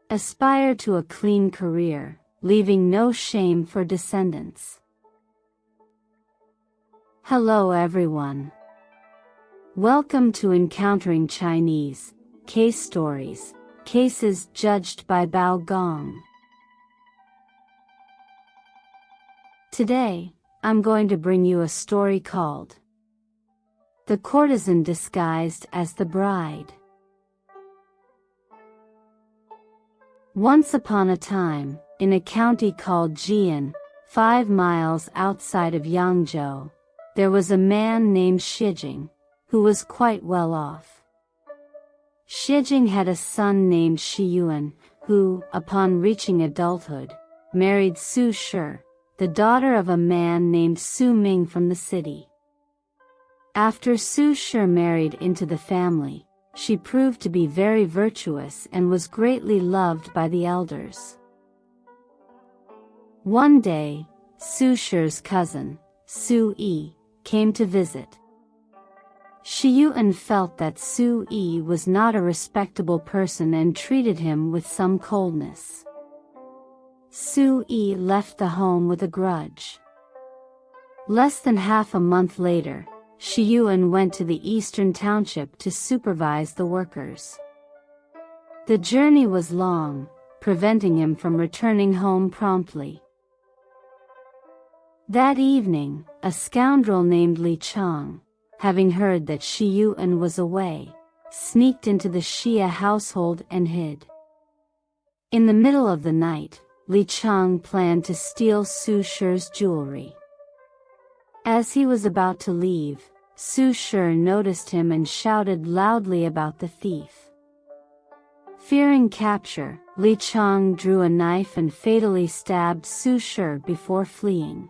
aspire to a clean career, leaving no shame for descendants. Hello everyone. Welcome to Encountering Chinese Case Stories, Cases Judged by Bao Gong. Today, I'm going to bring you a story called The Courtesan Disguised as the Bride. Once upon a time, in a county called Jian, 5 miles outside of Yangzhou, there was a man named Shijing, who was quite well off. Shijing had a son named Shiyuan, who, upon reaching adulthood, married Su Shi, the daughter of a man named Su Ming from the city. After Su Shi married into the family, she proved to be very virtuous and was greatly loved by the elders. One day, Su Shi's cousin, Su Yi, came to visit. Shiyuan felt that Su Yi was not a respectable person and treated him with some coldness. Su Yi left the home with a grudge. Less than half a month later, Shiyuan went to the eastern township to supervise the workers. The journey was long, preventing him from returning home promptly. That evening, a scoundrel named Li Chang, having heard that Shiyuan was away, sneaked into the Xia household and hid. In the middle of the night, Li Chang planned to steal Su Shi's jewelry. As he was about to leave, Su Shi noticed him and shouted loudly about the thief. Fearing capture, Li Chang drew a knife and fatally stabbed Su Shi before fleeing.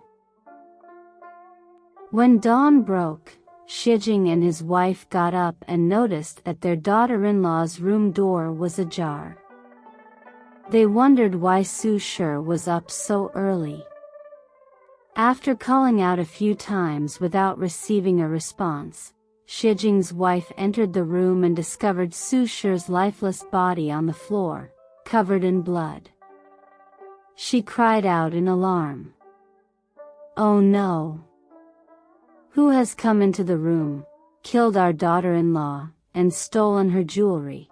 When dawn broke, Shijing and his wife got up and noticed that their daughter-in-law's room door was ajar. They wondered why Su Shi was up so early. After calling out a few times without receiving a response, Shijing's wife entered the room and discovered Su Shi's lifeless body on the floor, covered in blood. She cried out in alarm. "Oh no! Who has come into the room, killed our daughter-in-law, and stolen her jewelry?"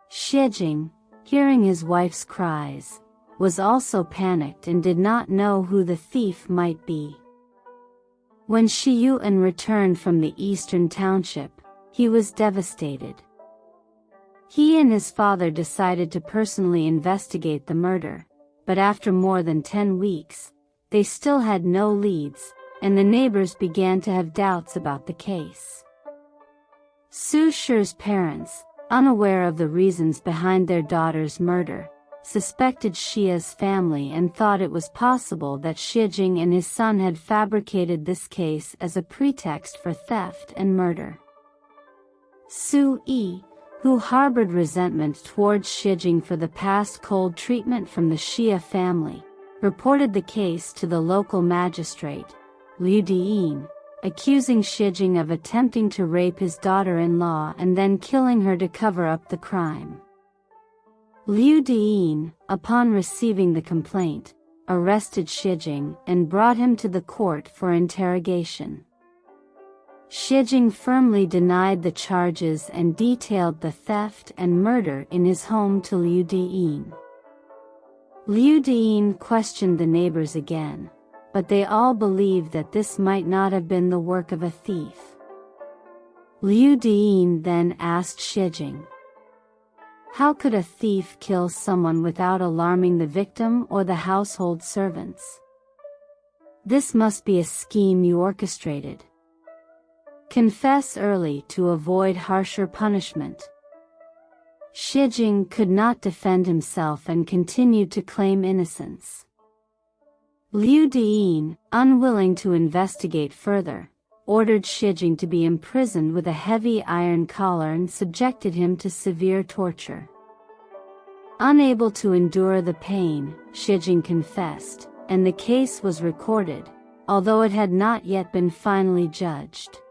Shijing, hearing his wife's cries, was also panicked and did not know who the thief might be. When Shiyuan returned from the eastern township, he was devastated. He and his father decided to personally investigate the murder, but after more than 10 weeks, they still had no leads, and the neighbors began to have doubts about the case. Su Shi's parents, unaware of the reasons behind their daughter's murder, suspected Xia's family and thought it was possible that Shijing and his son had fabricated this case as a pretext for theft and murder. Su Yi, who harbored resentment towards Shijing for the past cold treatment from the Xia family, reported the case to the local magistrate, Liu Diyin, accusing Shijing of attempting to rape his daughter-in-law and then killing her to cover up the crime. Liu Diyin, upon receiving the complaint, arrested Shijing and brought him to the court for interrogation. Shijing firmly denied the charges and detailed the theft and murder in his home to Liu Diyin. Liu Diyin questioned the neighbors again, but they all believed that this might not have been the work of a thief. Liu Diyin then asked Shijing, "How could a thief kill someone without alarming the victim or the household servants? This must be a scheme you orchestrated. Confess early to avoid harsher punishment." Shijing could not defend himself and continued to claim innocence. Liu Diyin, unwilling to investigate further, ordered Shijing to be imprisoned with a heavy iron collar and subjected him to severe torture. Unable to endure the pain, Shijing confessed, and the case was recorded, although it had not yet been finally judged.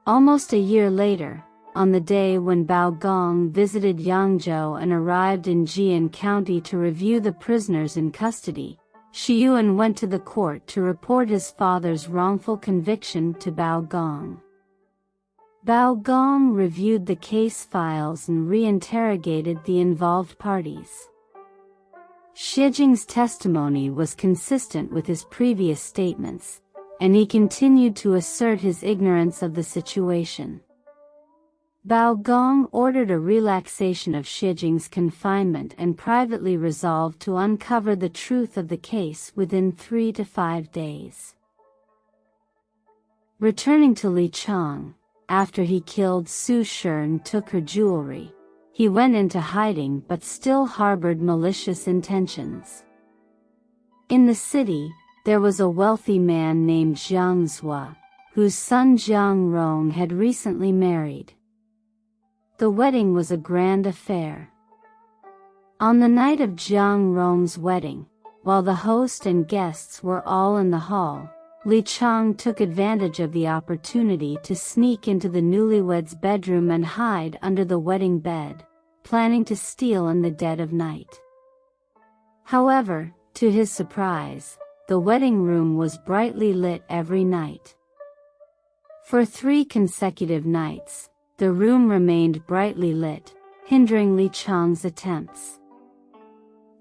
Almost a year later, on the day when Bao Gong visited Yangzhou and arrived in Jian County to review the prisoners in custody, Shi Yuan went to the court to report his father's wrongful conviction to Bao Gong. Bao Gong reviewed the case files and reinterrogated the involved parties. Xie Jing's testimony was consistent with his previous statements, and he continued to assert his ignorance of the situation. Bao Gong ordered a relaxation of Xie Jing's confinement and privately resolved to uncover the truth of the case within 3 to 5 days. Returning to Li Chang, after he killed Su Shi and took her jewelry, he went into hiding but still harbored malicious intentions. In the city, there was a wealthy man named Jiang Zhua, whose son Jiang Rong had recently married. The wedding was a grand affair. On the night of Jiang Rong's wedding, while the host and guests were all in the hall, Li Chang took advantage of the opportunity to sneak into the newlyweds' bedroom and hide under the wedding bed, planning to steal in the dead of night. However, to his surprise, the wedding room was brightly lit every night. For 3 consecutive nights, the room remained brightly lit, hindering Li Chang's attempts.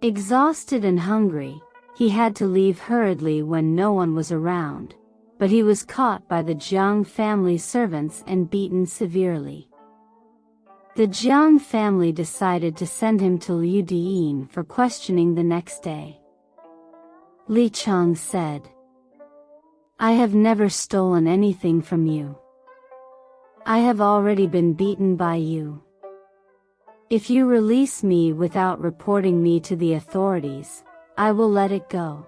Exhausted and hungry, he had to leave hurriedly when no one was around, but he was caught by the Jiang family servants and beaten severely. The Jiang family decided to send him to Liu Diyin for questioning the next day. Li Chang said, "I have never stolen anything from you. I have already been beaten by you. If you release me without reporting me to the authorities, I will let it go.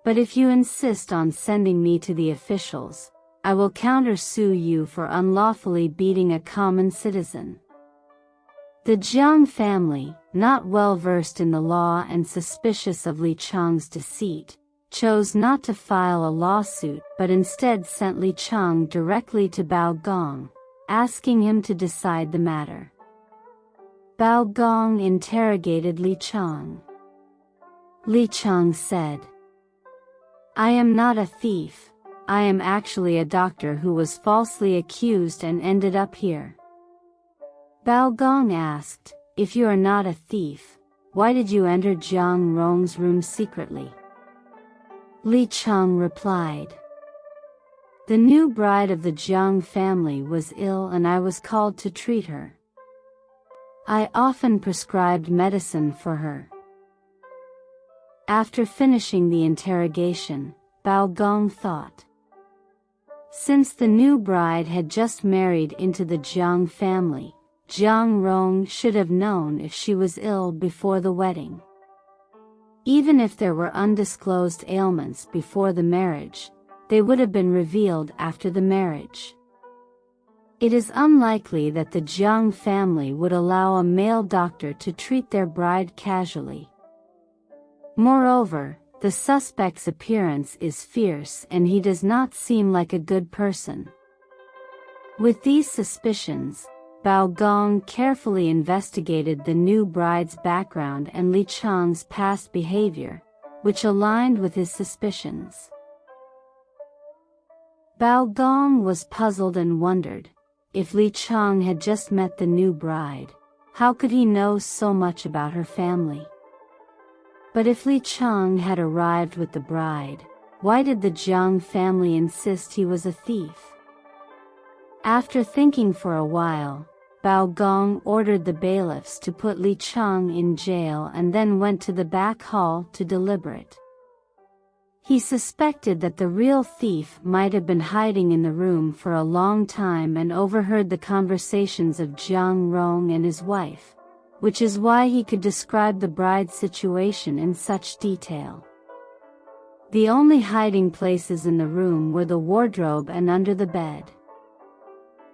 But if you insist on sending me to the officials, I will countersue you for unlawfully beating a common citizen." The Jiang family, not well versed in the law and suspicious of Li Chang's deceit, chose not to file a lawsuit but instead sent Li Chang directly to Bao Gong, asking him to decide the matter. Bao Gong interrogated Li Chang. Li Chang said, "I am not a thief, I am actually a doctor who was falsely accused and ended up here." Bao Gong asked, "If you are not a thief, why did you enter Jiang Rong's room secretly?" Li Chang replied, "The new bride of the Jiang family was ill and I was called to treat her. I often prescribed medicine for her." After finishing the interrogation, Bao Gong thought, since the new bride had just married into the Jiang family, Jiang Rong should have known if she was ill before the wedding. Even if there were undisclosed ailments before the marriage, they would have been revealed after the marriage. It is unlikely that the Jiang family would allow a male doctor to treat their bride casually. Moreover, the suspect's appearance is fierce and he does not seem like a good person. With these suspicions, Bao Gong carefully investigated the new bride's background and Li Chang's past behavior, which aligned with his suspicions. Bao Gong was puzzled and wondered, if Li Chang had just met the new bride, how could he know so much about her family? But if Li Chang had arrived with the bride, why did the Jiang family insist he was a thief? After thinking for a while, Bao Gong ordered the bailiffs to put Li Chang in jail and then went to the back hall to deliberate. He suspected that the real thief might have been hiding in the room for a long time and overheard the conversations of Jiang Rong and his wife, which is why he could describe the bride's situation in such detail. The only hiding places in the room were the wardrobe and under the bed.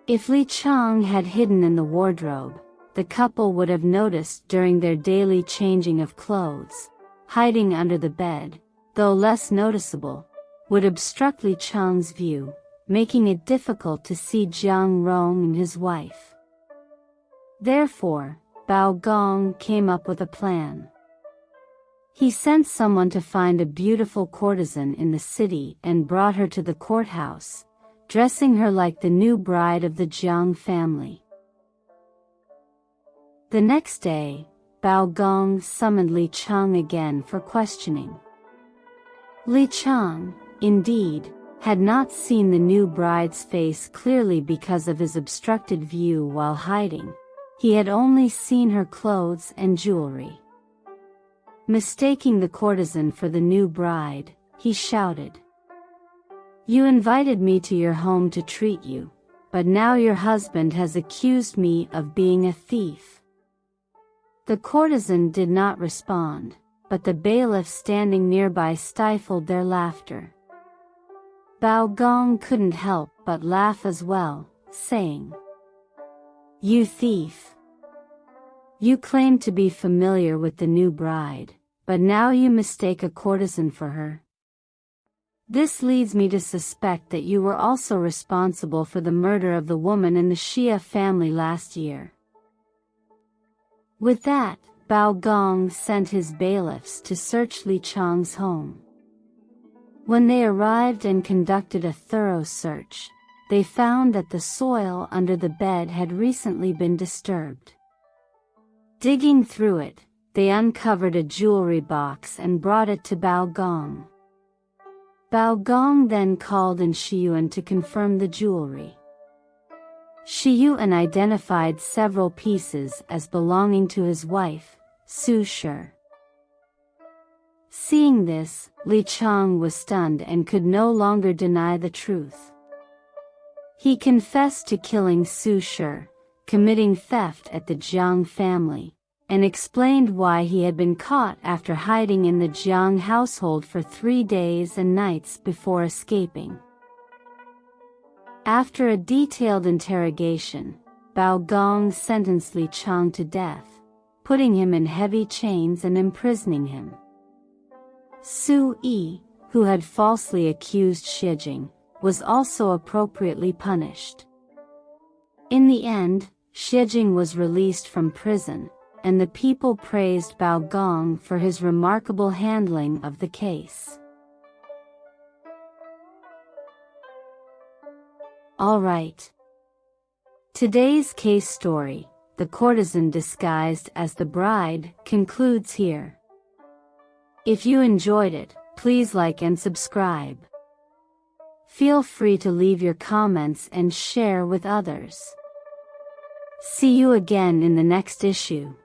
If Li Chang had hidden in the wardrobe, the couple would have noticed during their daily changing of clothes. Hiding under the bed, though less noticeable, would obstruct Li Chang's view, making it difficult to see Jiang Rong and his wife. Therefore, Bao Gong came up with a plan. He sent someone to find a beautiful courtesan in the city and brought her to the courthouse, dressing her like the new bride of the Jiang family. The next day, Bao Gong summoned Li Cheng again for questioning. Li Cheng, indeed, had not seen the new bride's face clearly because of his obstructed view while hiding. He had only seen her clothes and jewelry. Mistaking the courtesan for the new bride, he shouted, "You invited me to your home to treat you, but now your husband has accused me of being a thief." The courtesan did not respond, but the bailiff standing nearby stifled their laughter. Bao Gong couldn't help but laugh as well, saying, "You thief! You claim to be familiar with the new bride, but now you mistake a courtesan for her. This leads me to suspect that you were also responsible for the murder of the woman in the Xia family last year." With that, Bao Gong sent his bailiffs to search Li Cheng's home. When they arrived and conducted a thorough search, they found that the soil under the bed had recently been disturbed. Digging through it, they uncovered a jewelry box and brought it to Bao Gong. Bao Gong then called in Shiyuan to confirm the jewelry. Shiyuan identified several pieces as belonging to his wife, Su Shi. Seeing this, Li Cheng was stunned and could no longer deny the truth. He confessed to killing Su Shi, committing theft at the Jiang family, and explained why he had been caught after hiding in the Jiang household for 3 days and nights before escaping. After a detailed interrogation, Bao Gong sentenced Li Cheng to death, putting him in heavy chains and imprisoning him. Su Yi, who had falsely accused Xijing, was also appropriately punished. In the end, Xijing was released from prison, and the people praised Bao Gong for his remarkable handling of the case. Alright. Today's case story, The Courtesan Disguised as the Bride, concludes here. If you enjoyed it, please like and subscribe. Feel free to leave your comments and share with others. See you again in the next issue.